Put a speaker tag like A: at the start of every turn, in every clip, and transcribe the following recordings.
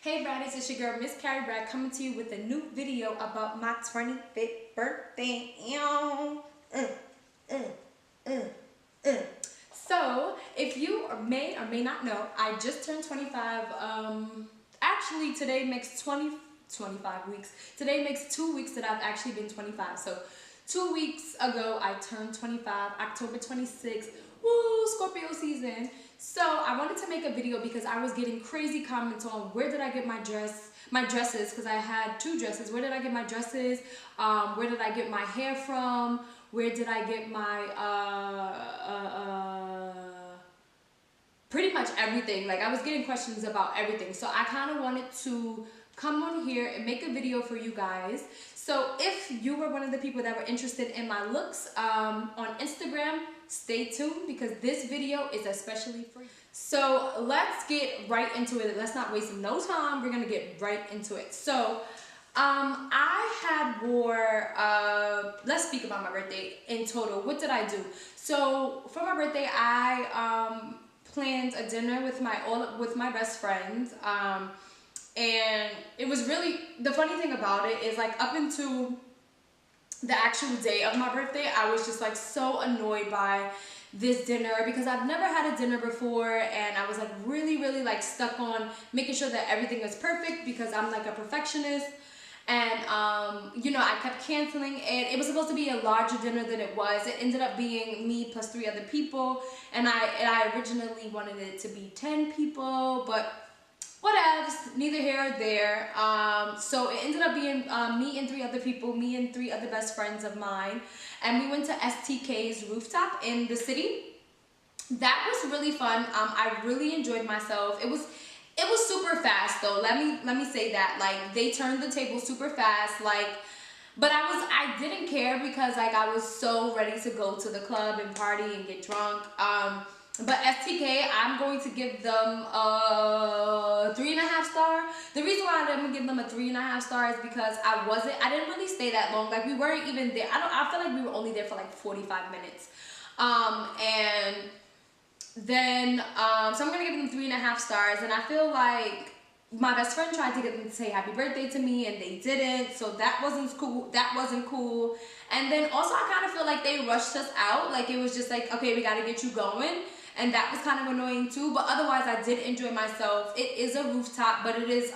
A: Hey Braddies, it's your girl Miss Carrie Brad coming to you with a new video about my 25th birthday. So, if you may or may not know, I just turned 25. Actually, today makes 25 weeks. Today makes 2 weeks that I've actually been 25. So, 2 weeks ago, I turned 25, October 26th. Woo, Scorpio season. So I wanted to make a video because I was getting crazy comments on where did I get my dresses, because I had 2 dresses. Where did I get my dresses? Where did I get my hair from? Where did I get my pretty much everything. Like, I was getting questions about everything. So I kind of wanted to come on here and make a video for you guys. So if you were one of the people that were interested in my looks on Instagram, stay tuned because this video is especially for you. So let's get right into it. Let's not waste no time. We're gonna get right into it. So I had wore, let's speak about my birthday in total. What did I do? So for my birthday, I planned a dinner with my best friends. And it was really, the funny thing about it is, like, up until the actual day of my birthday, I was just like so annoyed by this dinner because I've never had a dinner before, and I was like really like stuck on making sure that everything is perfect because I'm like a perfectionist. And you know, I kept canceling it. It was supposed to be a larger dinner than it was. It ended up being me plus 3 other people, and I originally wanted it to be 10 people, but whatevs, neither here or there. So it ended up being me and 3 other people, me and 3 other best friends of mine, and we went to STK's rooftop in the city. That was really fun. I really enjoyed myself. It was super fast though. Let me say that. Like, they turned the table super fast. Like, but I didn't care because, like, I was so ready to go to the club and party and get drunk. But STK, I'm going to give them a 3.5 star. The reason why I didn't give them a 3.5 star is because I didn't really stay that long. Like, we weren't even there. I feel like we were only there for like 45 minutes. And then, so I'm gonna give them 3.5 stars. And I feel like my best friend tried to get them to say happy birthday to me and they didn't, so that wasn't cool. And then also, I kind of feel like they rushed us out. Like, it was just like, okay, we got to get you going. And that was kind of annoying too, but otherwise I did enjoy myself. It is a rooftop, but it is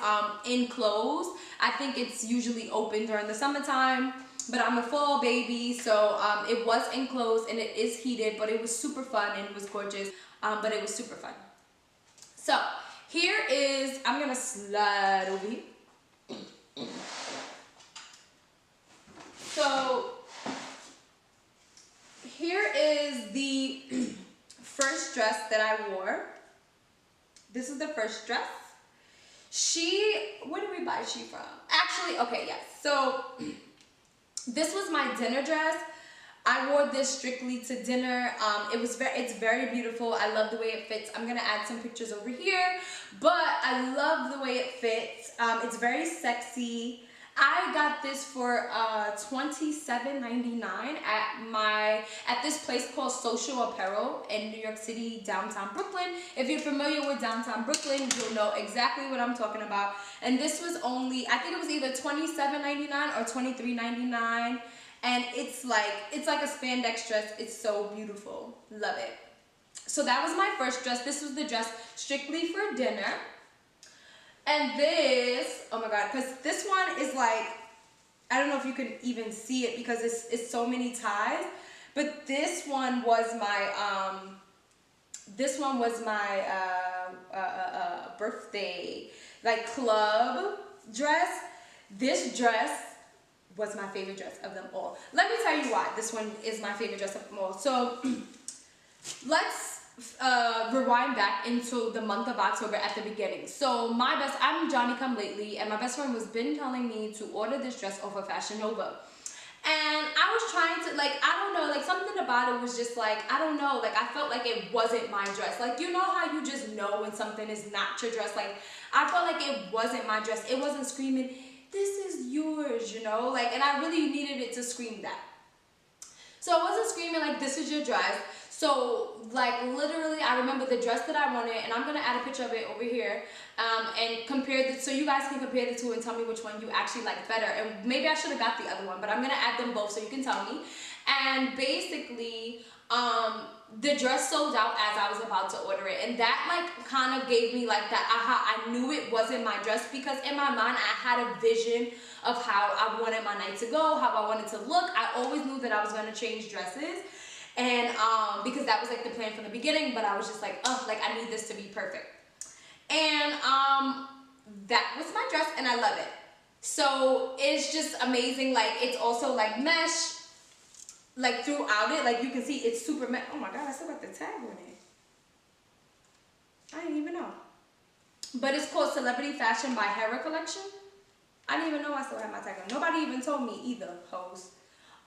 A: enclosed. I think it's usually open during the summertime, but I'm a fall baby, so it was enclosed and it is heated, but it was super fun and it was gorgeous, but it was super fun. So here is, I'm gonna slide over here. So here is the first dress that I wore. This is the first dress. Where did we buy she from? Actually, okay, yes. So this was my dinner dress. I wore this strictly to dinner. It's very beautiful. I love the way it fits. I'm gonna add some pictures over here, but I love the way it fits. It's very sexy. I got this for $27.99 at this place called Social Apparel in New York City, downtown Brooklyn. If you're familiar with downtown Brooklyn, you'll know exactly what I'm talking about. And this was only, I think it was either $27.99 or $23.99. And it's like a spandex dress. It's so beautiful. Love it. So that was my first dress. This was the dress strictly for dinner. And this, oh my god, because this one is like, I don't know if you can even see it because it's so many ties, but this one was my birthday, like, club dress. This dress was my favorite dress of them all. Let me tell you why this one is my favorite dress of them all. So let's rewind back into the month of October at the beginning. So I'm Johnny Come Lately, and my best friend was been telling me to order this dress off of Fashion Nova. And I was trying to, like, I don't know, like, something about it was just like, I don't know, like, I felt like it wasn't my dress. Like, you know how you just know when something is not your dress? Like, I felt like it wasn't my dress. It wasn't screaming, this is yours, you know? Like, and I really needed it to scream that. So I wasn't screaming like, this is your dress. So like literally I remember the dress that I wanted, and I'm gonna add a picture of it over here, and compare the, so you guys can compare the two and tell me which one you actually like better. And maybe I should have got the other one, but I'm gonna add them both so you can tell me. And basically the dress sold out as I was about to order it, and that like kind of gave me like that aha. I knew it wasn't my dress, because in my mind I had a vision of how I wanted my night to go, how I wanted to look. I always knew that I was going to change dresses, and because that was like the plan from the beginning, but I was just like, oh, like I need this to be perfect. And that was my dress, and I love it. So it's just amazing. Like it's also like mesh, like throughout it, like you can see it's super mesh. Oh my god, I still got the tag on it. I didn't even know. But it's called Celebrity Fashion by Hera Collection. I didn't even know I still had my tag on. Nobody even told me either, hoes.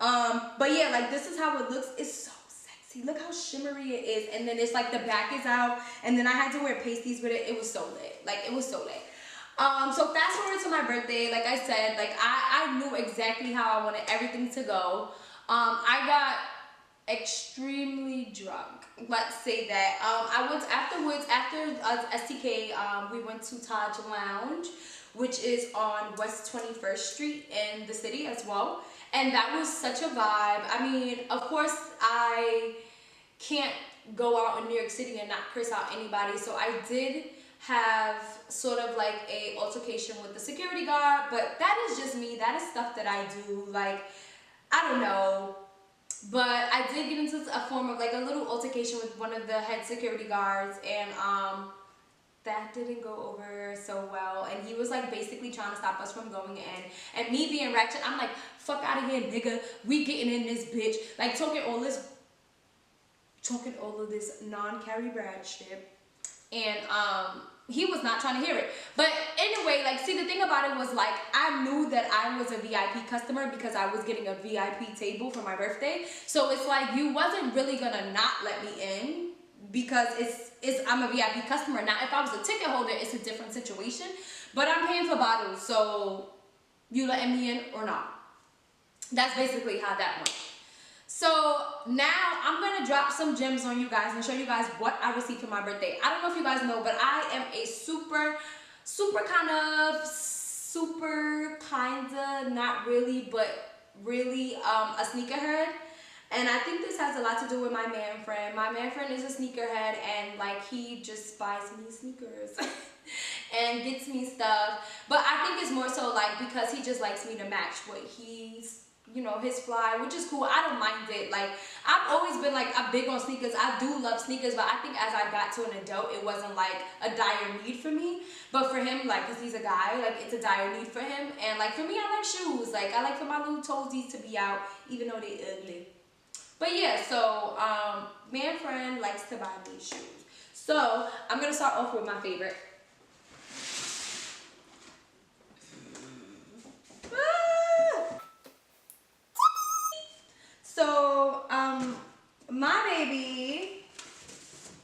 A: But yeah, like this is how it looks. It's so sexy. Look how shimmery it is. And then it's like the back is out. And then I had to wear pasties with it. It was so lit. Like it was so lit. So fast forward to my birthday. Like I said, like I knew exactly how I wanted everything to go. I got extremely drunk. Let's say that. I went afterwards, after STK, we went to Taj Lounge, which is on West 21st Street in the city as well. And that was such a vibe. I mean, of course, I can't go out in New York City and not curse out anybody. So I did have sort of like a altercation with the security guard, but that is just me. That is stuff that I do. Like, I don't know. But I did get into a form of like a little altercation with one of the head security guards, and that didn't go over so well, and he was like basically trying to stop us from going in, and me being ratchet, I'm like, fuck out of here, nigga, we getting in this bitch, like talking all of this non-Carrie Brad shit, and he was not trying to hear it. But anyway, like, see, the thing about it was like I knew that I was a VIP customer because I was getting a VIP table for my birthday, so it's like you wasn't really gonna not let me in, because I'm a VIP customer. Now, if I was a ticket holder, it's a different situation, but I'm paying for bottles, so you letting me in or not? That's basically how that went. So now I'm gonna drop some gems on you guys and show you guys what I received for my birthday. I don't know if you guys know, but I am a super kinda, not really, but really a sneakerhead. And I think this has a lot to do with my man friend. My man friend is a sneakerhead, and like he just buys me sneakers and gets me stuff. But I think it's more so like because he just likes me to match what he's, you know, his fly, which is cool. I don't mind it. Like I've always been like a big on sneakers. I do love sneakers, but I think as I got to an adult, it wasn't like a dire need for me. But for him, like, cause he's a guy, like it's a dire need for him. And like for me, I like shoes. Like I like for my little toesies to be out, even though they ugly. But yeah, so man friend likes to buy me shoes. So I'm gonna start off with my favorite. So my baby,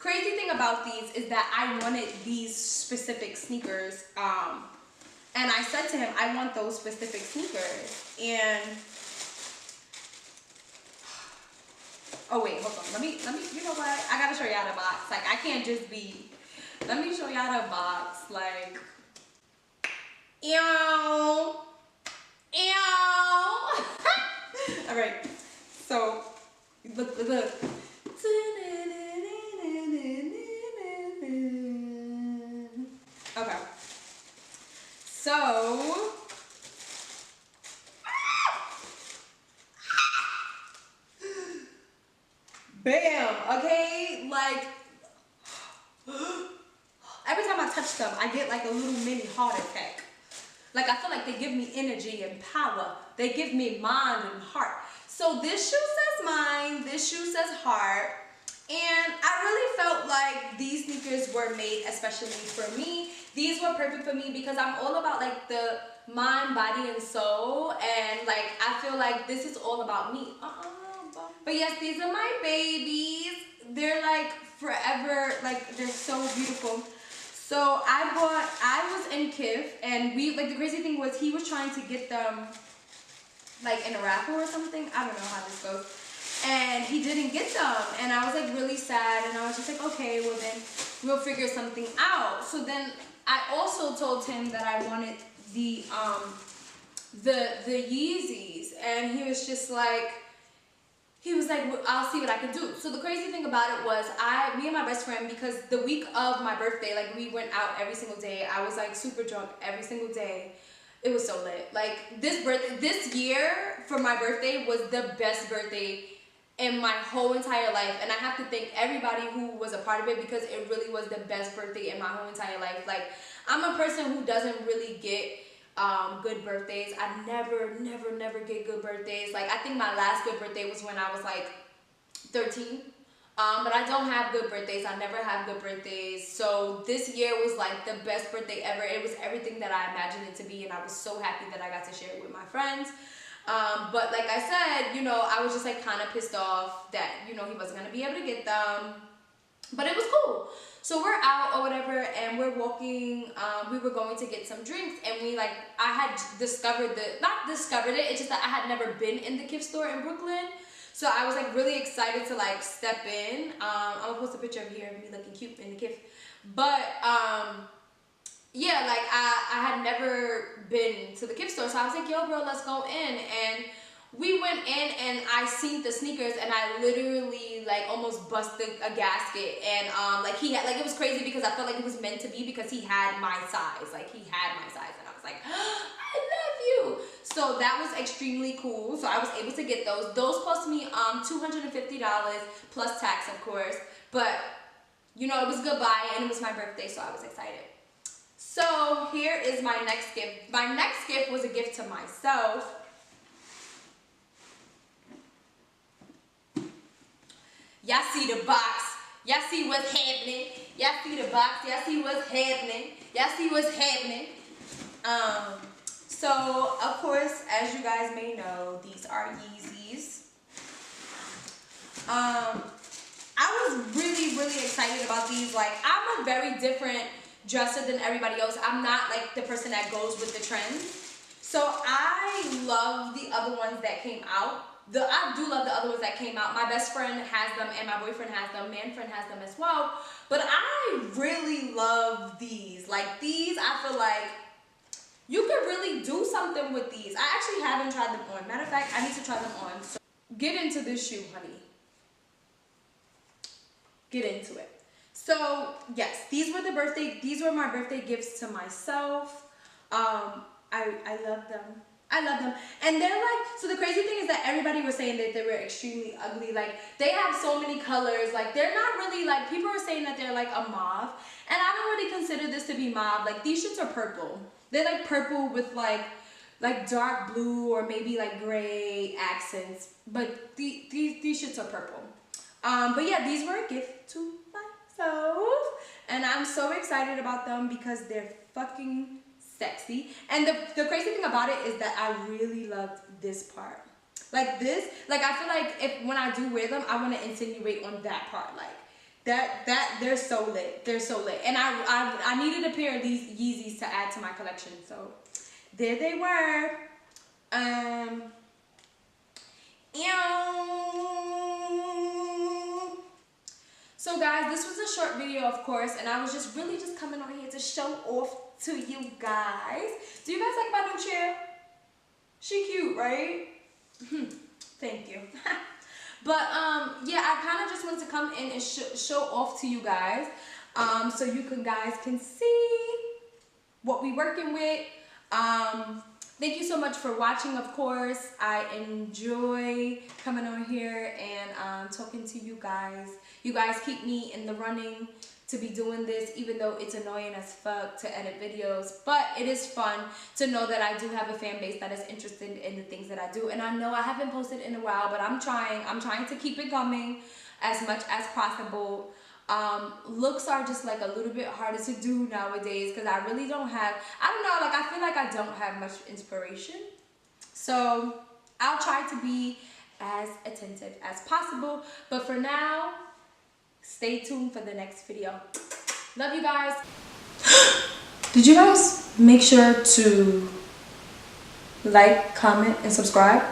A: crazy thing about these is that I wanted these specific sneakers, and I said to him, I want those specific sneakers. And oh wait, hold on. Let me, you know what? I gotta show y'all the box. Like, I can't just be, let me show y'all the box. Like, ew. All right. So, look. Okay. So, bam, okay, like, every time I touch them, I get like a little mini heart attack. Like, I feel like they give me energy and power. They give me mind and heart. So this shoe says mind, this shoe says heart, and I really felt like these sneakers were made especially for me. These were perfect for me because I'm all about like the mind, body, and soul, and like I feel like this is all about me. But yes, these are my babies. They're like forever, like they're so beautiful. So I was in Kif, and we, like the crazy thing was he was trying to get them like in a raffle or something. I don't know how this goes. and he didn't get them, and I was like really sad, and I was just like, okay, well then we'll figure something out. So then I also told him that I wanted the Yeezys, and he was just like, well, I'll see what I can do. So the crazy thing about it was me and my best friend, because the week of my birthday, like we went out every single day. I was like super drunk every single day. It was so lit. Like this year for my birthday was the best birthday in my whole entire life, and I have to thank everybody who was a part of it, because it really was the best birthday in my whole entire life. Like, I'm a person who doesn't really get good birthdays. I never get good birthdays. Like, I think my last good birthday was when I was like 13. But I don't have good birthdays. I never have good birthdays. So this year was like the best birthday ever. It was everything that I imagined it to be, and I was so happy that I got to share it with my friends. But like I said, you know, I was just like kind of pissed off that, you know, he wasn't gonna be able to get them. But it was cool. So we're out or whatever, and we're walking. We were going to get some drinks, and I had discovered not discovered it, it's just that I had never been in the gift store in Brooklyn. So I was like really excited to like step in. I'm gonna post a picture of here of me looking cute in the gift. But yeah, like I had never been to the gift store, so I was like, yo bro, let's go in. And we went in, and I seen the sneakers, and I literally like almost busted a gasket. And like he had, like, it was crazy because I felt like it was meant to be, because he had my size. Like, he had my size, and I was like, I love you. So that was extremely cool. So I was able to get those. Those cost me $250 plus tax, of course. But you know, it was goodbye, and it was my birthday, so I was excited. So here is my next gift. My next gift was a gift to myself. Y'all see the box. Y'all see what's happening. Y'all see the box. Y'all see what's happening. Y'all see what's happening. So, of course, as you guys may know, these are Yeezys. I was really excited about these. Like, I'm a very different dresser than everybody else. I'm not like the person that goes with the trends. So I love the other ones that came out. I do love the other ones that came out. My best friend has them, and my boyfriend has them. Man friend has them as well. But I really love these. Like, these, I feel like you could really do something with these. I actually haven't tried them on. Matter of fact, I need to try them on. So get into this shoe, honey. Get into it. So yes, these were my birthday gifts to myself. I love them. I love them. And they're like, so the crazy thing is that everybody was saying that they were extremely ugly. Like, they have so many colors. Like, they're not really, like, people are saying that they're like a mauve. And I don't really consider this to be mauve. Like, these shits are purple. They're like purple with like dark blue or maybe like gray accents. But these shits are purple. But yeah, these were a gift to myself. And I'm so excited about them because they're fucking sexy. And the crazy thing about it is that I really loved this part. Like this, like I feel like when I do wear them, I want to insinuate on that part. Like they're so lit. They're so lit. And I needed a pair of these Yeezys to add to my collection. So there they were. So guys, this was a short video, of course, and I was just really coming on here to show off to you guys. Do you guys like my new chair? She cute, right? Thank you. But yeah, I kind of just wanted to come in and show off to you guys, so you guys can see what we working with. Thank you so much for watching, of course. I enjoy coming on here and talking to you guys. You guys keep me in the running to be doing this, even though it's annoying as fuck to edit videos. But it is fun to know that I do have a fan base that is interested in the things that I do. And I know I haven't posted in a while, but I'm trying to keep it coming as much as possible. Looks are just like a little bit harder to do nowadays because I really don't have, I don't know, like I feel like I don't have much inspiration. So I'll try to be as attentive as possible. But for now, stay tuned for the next video. Love you guys. Did you guys make sure to like, comment, and subscribe?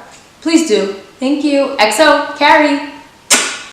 A: Please do. Thank you. XO, Carrie.